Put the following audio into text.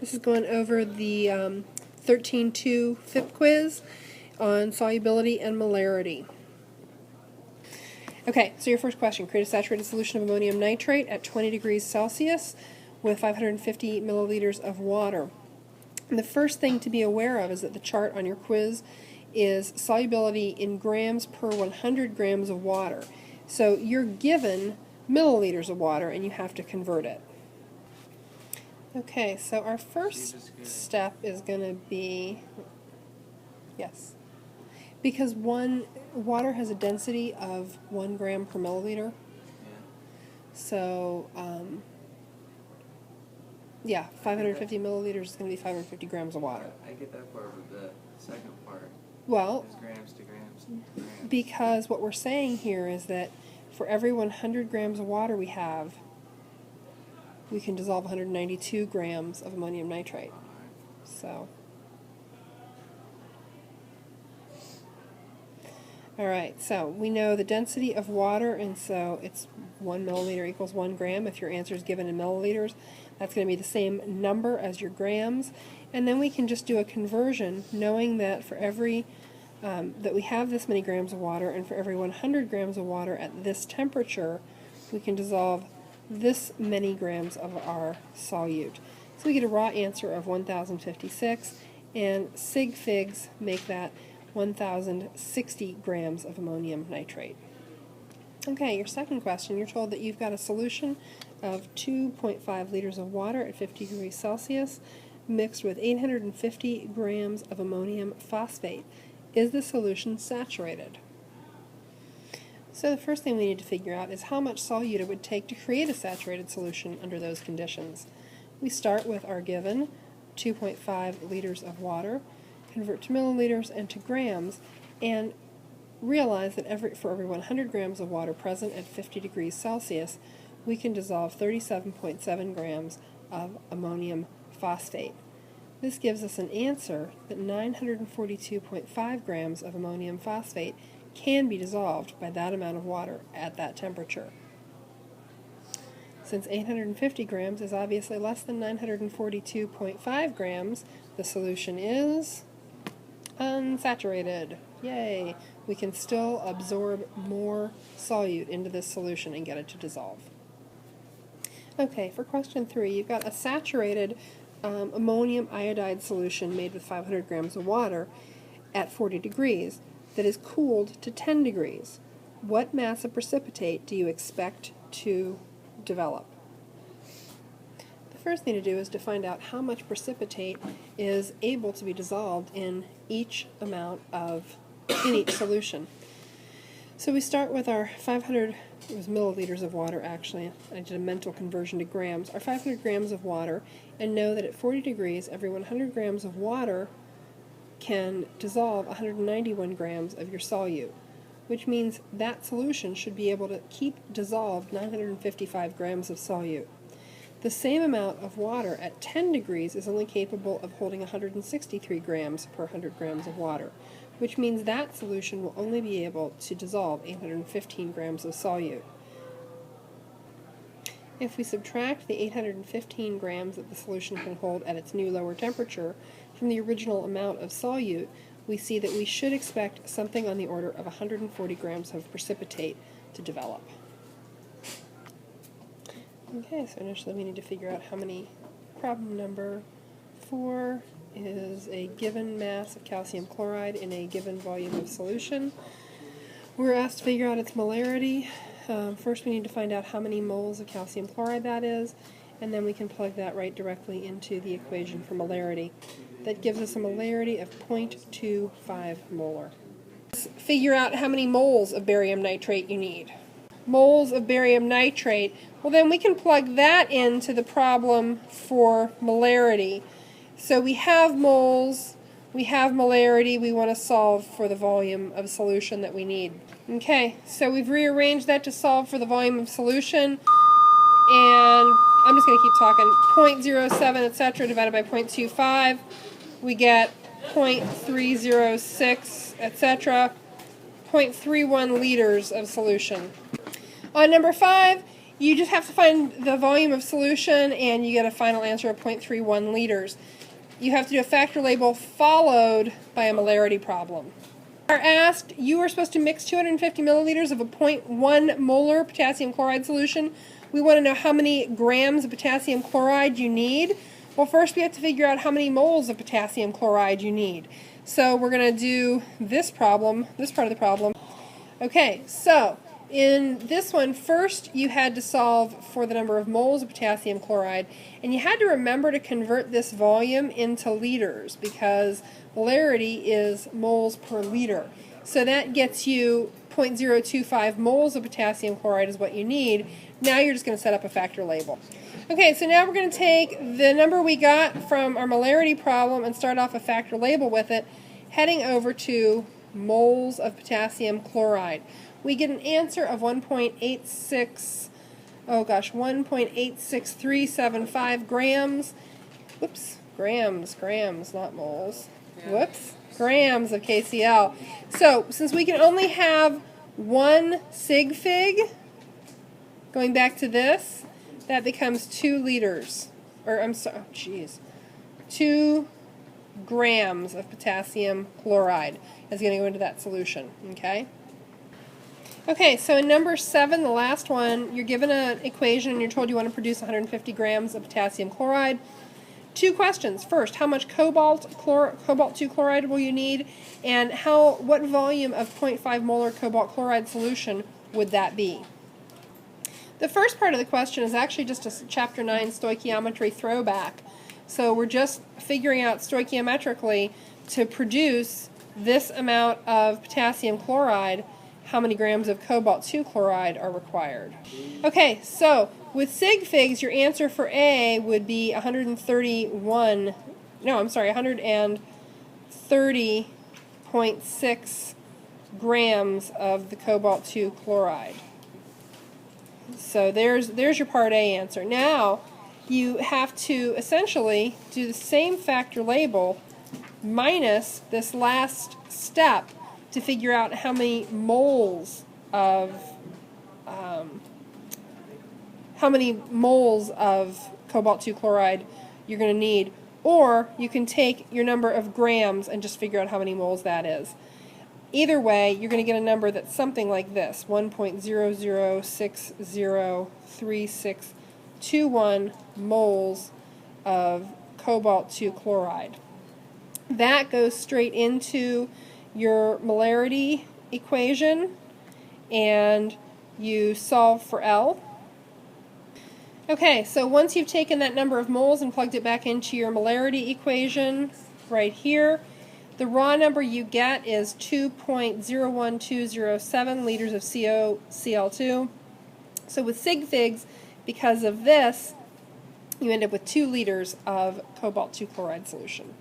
This is going over the 13.2 FIP quiz on solubility and molarity. Okay, so your first question. Create a saturated solution of ammonium nitrate at 20 degrees Celsius with 550 milliliters of water. And the first thing to be aware of is that the chart on your quiz is solubility in grams per 100 grams of water. So you're given milliliters of water and you have to convert it. Okay, so our first step is going to be, yes, because water has a density of 1 gram per milliliter. So, yeah, 550 milliliters is going to be 550 grams of water. I get that part, but the second part well, is grams to grams to grams. Because what we're saying here is that for every 100 grams of water we have, we can dissolve 192 grams of ammonium nitrate. So, alright, so we know the density of water, and so it's 1 milliliter equals 1 gram. If your answer is given in milliliters, that's going to be the same number as your grams. And then we can just do a conversion, knowing that for every that we have this many grams of water, and for every 100 grams of water at this temperature, we can dissolve this many grams of our solute. So we get a raw answer of 1056, and sig figs make that 1060 grams of ammonium nitrate. Okay, your second question, you're told that you've got a solution of 2.5 liters of water at 50 degrees Celsius mixed with 850 grams of ammonium phosphate. Is the solution saturated? So the first thing we need to figure out is how much solute it would take to create a saturated solution under those conditions. We start with our given 2.5 liters of water, convert to milliliters and to grams, and realize that for every 100 grams of water present at 50 degrees Celsius, we can dissolve 37.7 grams of ammonium phosphate. This gives us an answer that 942.5 grams of ammonium phosphate can be dissolved by that amount of water at that temperature. Since 850 grams is obviously less than 942.5 grams, the solution is unsaturated. Yay! We can still absorb more solute into this solution and get it to dissolve. Okay, for question 3, you've got a saturated ammonium iodide solution made with 500 grams of water at 40 degrees that is cooled to 10 degrees. What mass of precipitate do you expect to develop? The first thing to do is to find out how much precipitate is able to be dissolved in each solution. So we start with our 500, it was milliliters of water actually, I did a mental conversion to grams, our 500 grams of water, and know that at 40 degrees every 100 grams of water can dissolve 191 grams of your solute, which means that solution should be able to keep dissolved 955 grams of solute. The same amount of water at 10 degrees is only capable of holding 163 grams per 100 grams of water, which means that solution will only be able to dissolve 815 grams of solute. If we subtract the 815 grams that the solution can hold at its new lower temperature from the original amount of solute, we see that we should expect something on the order of 140 grams of precipitate to develop. Okay, so initially we need to figure out how many. Problem number 4 is a given mass of calcium chloride in a given volume of solution. We're asked to figure out its molarity. First we need to find out how many moles of calcium chloride that is, and then we can plug that right directly into the equation for molarity. That gives us a molarity of 0.25 molar. Let's figure out how many moles of barium nitrate you need. Moles of barium nitrate, well then we can plug that into the problem for molarity. So we have moles, we have molarity, we want to solve for the volume of solution that we need. Okay, so we've rearranged that to solve for the volume of solution, and I'm just going to keep talking. 0.07, etc., divided by 0.25, we get 0.306, etc., 0.31 liters of solution. On number 5, You just have to find the volume of solution, and you get a final answer of 0.31 liters. You have to do a factor label followed by a molarity problem. Are asked, you are supposed to mix 250 milliliters of a 0.1 molar potassium chloride solution. We want to know how many grams of potassium chloride you need. Well, first we have to figure out how many moles of potassium chloride you need. So we're going to do this problem, this part of the problem. Okay, so in this one, first you had to solve for the number of moles of potassium chloride, and you had to remember to convert this volume into liters because molarity is moles per liter. So that gets you 0.025 moles of potassium chloride is what you need. Now you're just going to set up a factor label. Okay, so now we're going to take the number we got from our molarity problem and start off a factor label with it, heading over to moles of potassium chloride. We get an answer of 1.86375 grams. Whoops, grams, not moles. Whoops, grams of KCl. So, since we can only have one sig fig, going back to this, that becomes 2 liters. Or, I'm sorry, 2 grams of potassium chloride is going to go into that solution, okay? Okay, so in number 7, the last one, you're given an equation and you're told you want to produce 150 grams of potassium chloride. 2 questions. First, how much cobalt-2 chloride will you need, and what volume of 0.5 molar cobalt chloride solution would that be? The first part of the question is actually just a Chapter 9 stoichiometry throwback. So we're just figuring out stoichiometrically to produce this amount of potassium chloride, how many grams of cobalt-2 chloride are required. Okay, so with sig figs, your answer for A would be 130.6 grams of the cobalt-2 chloride. So there's your part A answer. Now you have to essentially do the same factor label minus this last step to figure out how many moles of cobalt-2 chloride you're going to need, or you can take your number of grams and just figure out how many moles that is. Either way, you're going to get a number that's something like this, 1.00603621 moles of cobalt-2 chloride. That goes straight into your molarity equation, and you solve for L. Okay, so once you've taken that number of moles and plugged it back into your molarity equation right here, the raw number you get is 2.01207 liters of COCl2. So with sig figs, because of this, you end up with 2 liters of cobalt-2 chloride solution.